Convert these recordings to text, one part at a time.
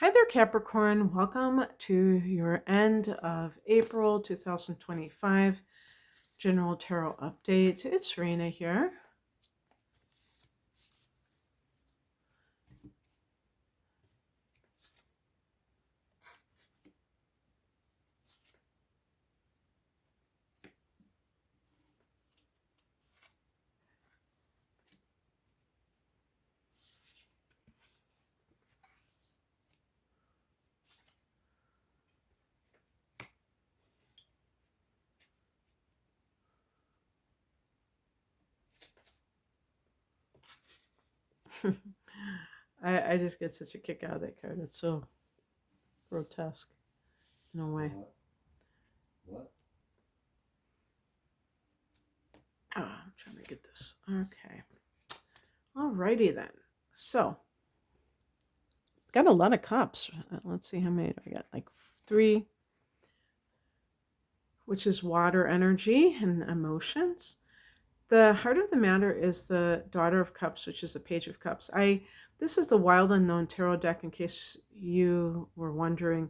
Hi there, Capricorn. Welcome to your end of April 2025 General Tarot Update. It's Rena here. I just get such a kick out of that card. It's so grotesque in a way. What? Oh, I'm trying to get this. Okay. Alrighty then. So, got a lot of cups. Let's see how many do I got. Like 3, which is water energy and emotions. The heart of the matter is the Daughter of Cups, which is the Page of Cups. This is the Wild Unknown Tarot deck, in case you were wondering.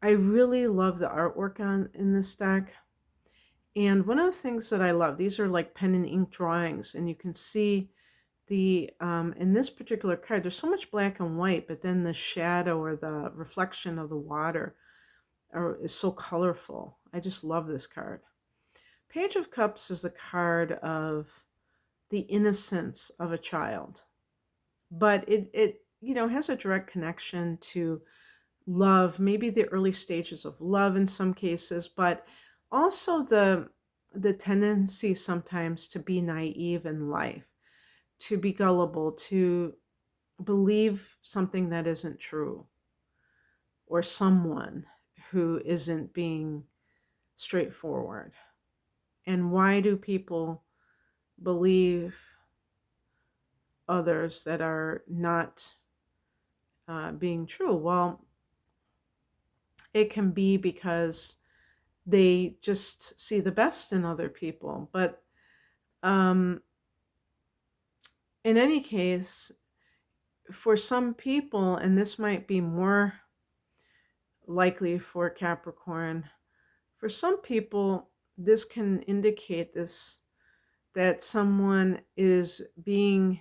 I really love the artwork in this deck. And one of the things that I love, these are like pen and ink drawings, and you can see in this particular card, there's so much black and white, but then the shadow or the reflection of the water is so colorful. I just love this card. Page of Cups is a card of the innocence of a child, but it has a direct connection to love, maybe the early stages of love in some cases, but also the tendency sometimes to be naive in life, to be gullible, to believe something that isn't true, or someone who isn't being straightforward. And why do people believe others that are not being true? Well, it can be because they just see the best in other people. But um, in any case, for some people, and this might be more likely for Capricorn, for some people, this can indicate that someone is being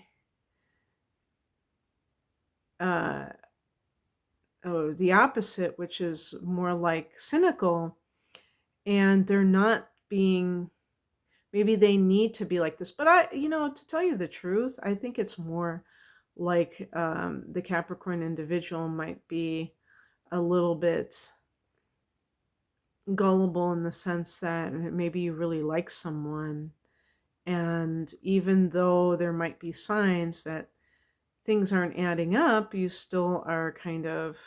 uh, the opposite, which is more like cynical, and they're not being, maybe they need to be like this. But to tell you the truth, I think it's more like the Capricorn individual might be a little bit gullible in the sense that maybe you really like someone, and even though there might be signs that things aren't adding up, you still are kind of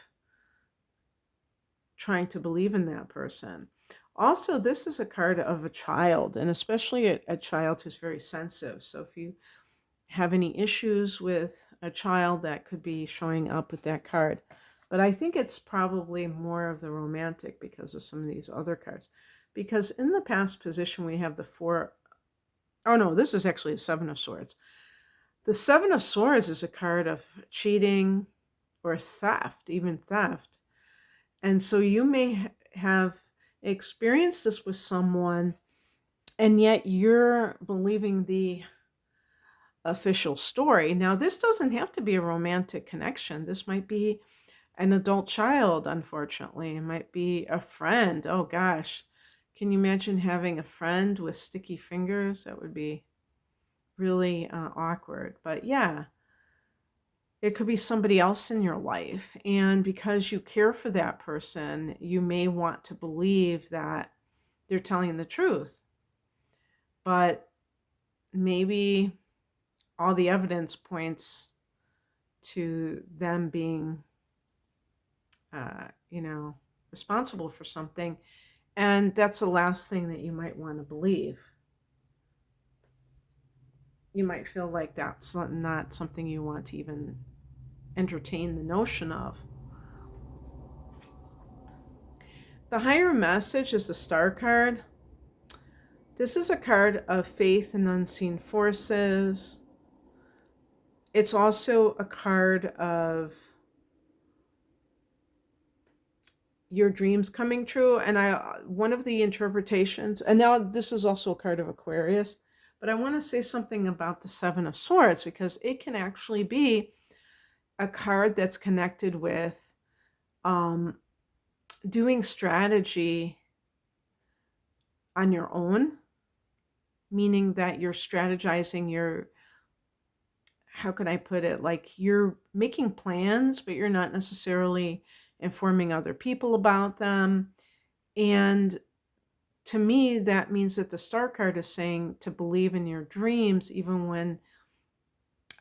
trying to believe in that person. Also, this is a card of a child, and especially a child who's very sensitive. So if you have any issues with a child, that could be showing up with that card. But I think it's probably more of the romantic because of some of these other cards. Because in the past position, we have the 4. Oh no, this is actually a 7 of Swords. The 7 of Swords is a card of cheating or theft, even theft. And so you may have experienced this with someone, and yet you're believing the official story. Now, this doesn't have to be a romantic connection. This might be an adult child, unfortunately. It might be a friend. Oh, gosh. Can you imagine having a friend with sticky fingers? That would be really awkward. But yeah, it could be somebody else in your life. And because you care for that person, you may want to believe that they're telling the truth. But maybe all the evidence points to them being, responsible for something. And that's the last thing that you might want to believe. You might feel like that's not something you want to even entertain the notion of. The higher message is the Star card. This is a card of faith and unseen forces. It's also a card of your dreams coming true. And one of the interpretations, and now this is also a card of Aquarius, but I want to say something about the Seven of Swords because it can actually be a card that's connected with um, doing strategy on your own, meaning that you're strategizing your, how can I put it? Like you're making plans, but you're not necessarily informing other people about them. And to me, that means that the star card is saying to believe in your dreams, even when,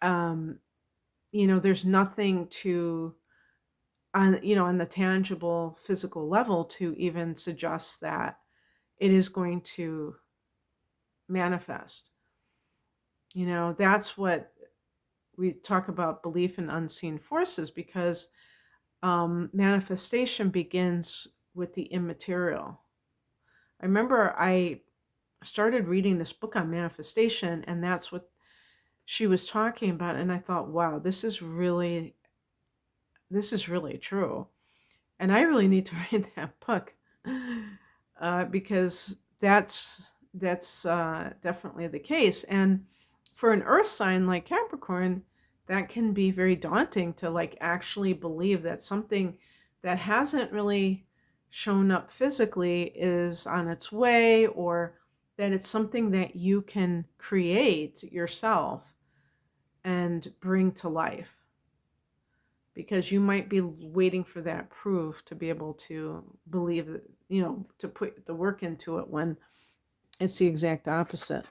um, there's nothing to, on the tangible physical level to even suggest that it is going to manifest. That's what we talk about, belief in unseen forces, because manifestation begins with the immaterial. I remember I started reading this book on manifestation, and that's what she was talking about. And I thought, wow, this is really true. And I really need to read that book because that's definitely the case. And for an earth sign like Capricorn, that can be very daunting to like actually believe that something that hasn't really shown up physically is on its way, or that it's something that you can create yourself and bring to life, because you might be waiting for that proof to be able to believe that, to put the work into it, when it's the exact opposite.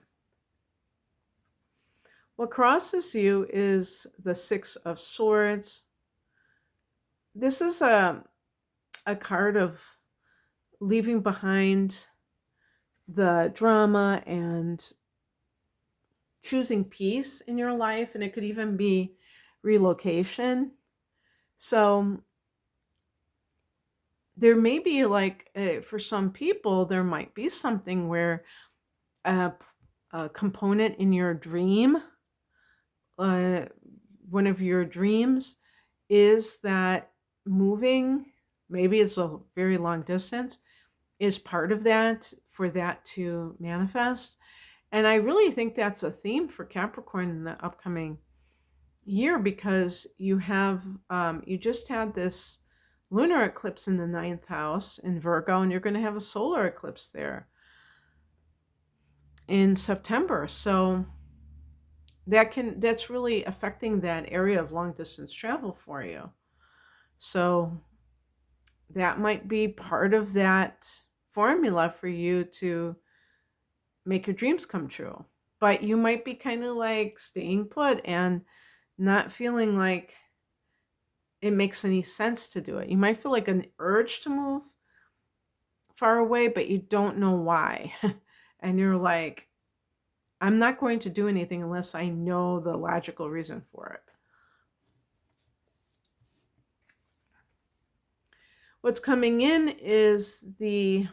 What crosses you is the Six of Swords. This is a card of leaving behind the drama and choosing peace in your life, and it could even be relocation. So there may be like, for some people, there might be something where a, a component in your dream, uh, one of your dreams, is that moving, maybe it's a very long distance, is part of that for that to manifest. And I really think that's a theme for Capricorn in the upcoming year, because you just had this lunar eclipse in the ninth house in Virgo, and you're going to have a solar eclipse there in September. So that's really affecting that area of long distance travel for you. So that might be part of that formula for you to make your dreams come true. But you might be kind of like staying put and not feeling like it makes any sense to do it. You might feel like an urge to move far away, but you don't know why. And you're like, I'm not going to do anything unless I know the logical reason for it. What's coming in is the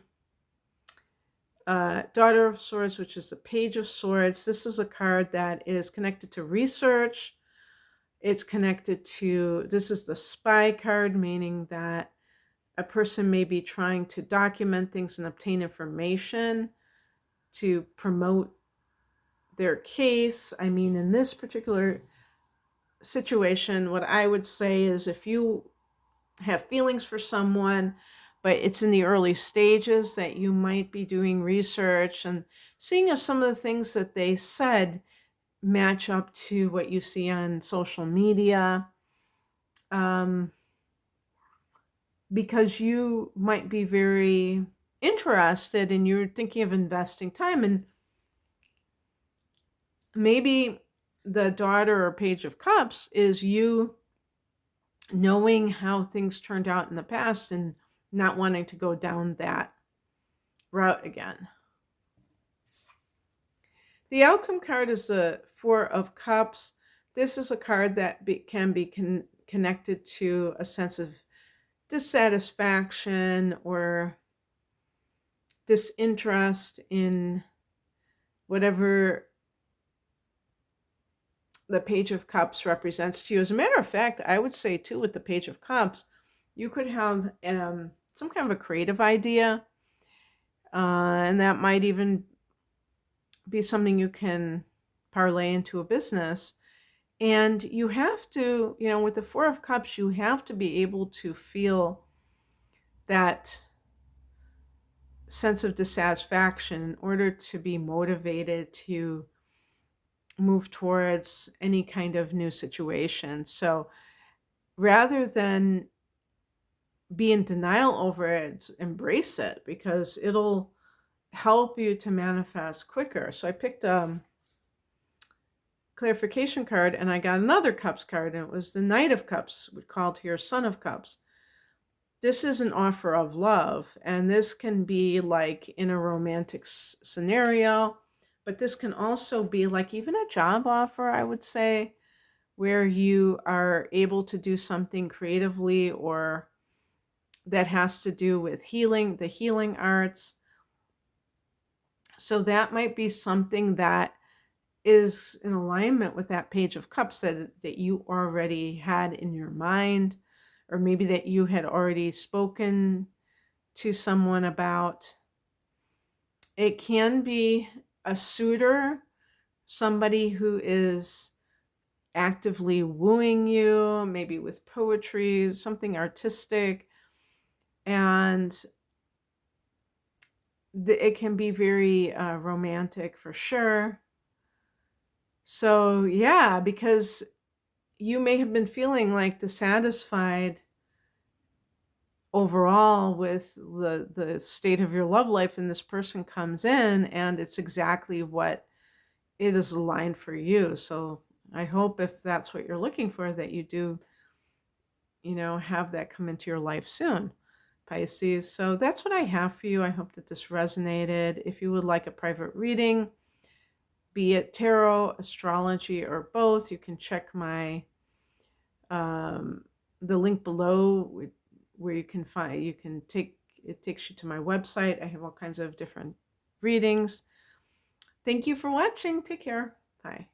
Daughter of Swords, which is the Page of Swords. This is a card that is connected to research. It's connected to, this is the spy card, meaning that a person may be trying to document things and obtain information to promote their case. I mean, in this particular situation, what I would say is, if you have feelings for someone, but it's in the early stages, that you might be doing research and seeing if some of the things that they said match up to what you see on social media. Because you might be very interested and you're thinking of investing time, and maybe the Daughter or Page of Cups is you knowing how things turned out in the past and not wanting to go down that route again. The outcome card is the Four of Cups. This is a card that can be connected to a sense of dissatisfaction or disinterest in whatever the Page of Cups represents to you. As a matter of fact, I would say too, with the Page of Cups, you could have some kind of a creative idea, and that might even be something you can parlay into a business. And you have to, with the Four of Cups, you have to be able to feel that sense of dissatisfaction in order to be motivated to move towards any kind of new situation. So rather than be in denial over it, embrace it because it'll help you to manifest quicker. So I picked a clarification card and I got another Cups card, and it was the Knight of Cups, called here Son of Cups. This is an offer of love, and this can be like in a romantic scenario, but this can also be like even a job offer, I would say, where you are able to do something creatively or that has to do with healing, the healing arts. So that might be something that is in alignment with that Page of Cups that you already had in your mind, or maybe that you had already spoken to someone about. It can be a suitor, somebody who is actively wooing you, maybe with poetry, something artistic, and it can be very romantic for sure. So, yeah, because you may have been feeling like dissatisfied overall with the state of your love life, and this person comes in and it's exactly what it is aligned for you. So I hope if that's what you're looking for, that you do, have that come into your life soon, Pisces. So that's what I have for you. I hope that this resonated. If you would like a private reading, be it tarot, astrology, or both, you can check my um, the link below where you can take it takes you to my website. I have all kinds of different readings. Thank you for watching. Take care. Bye.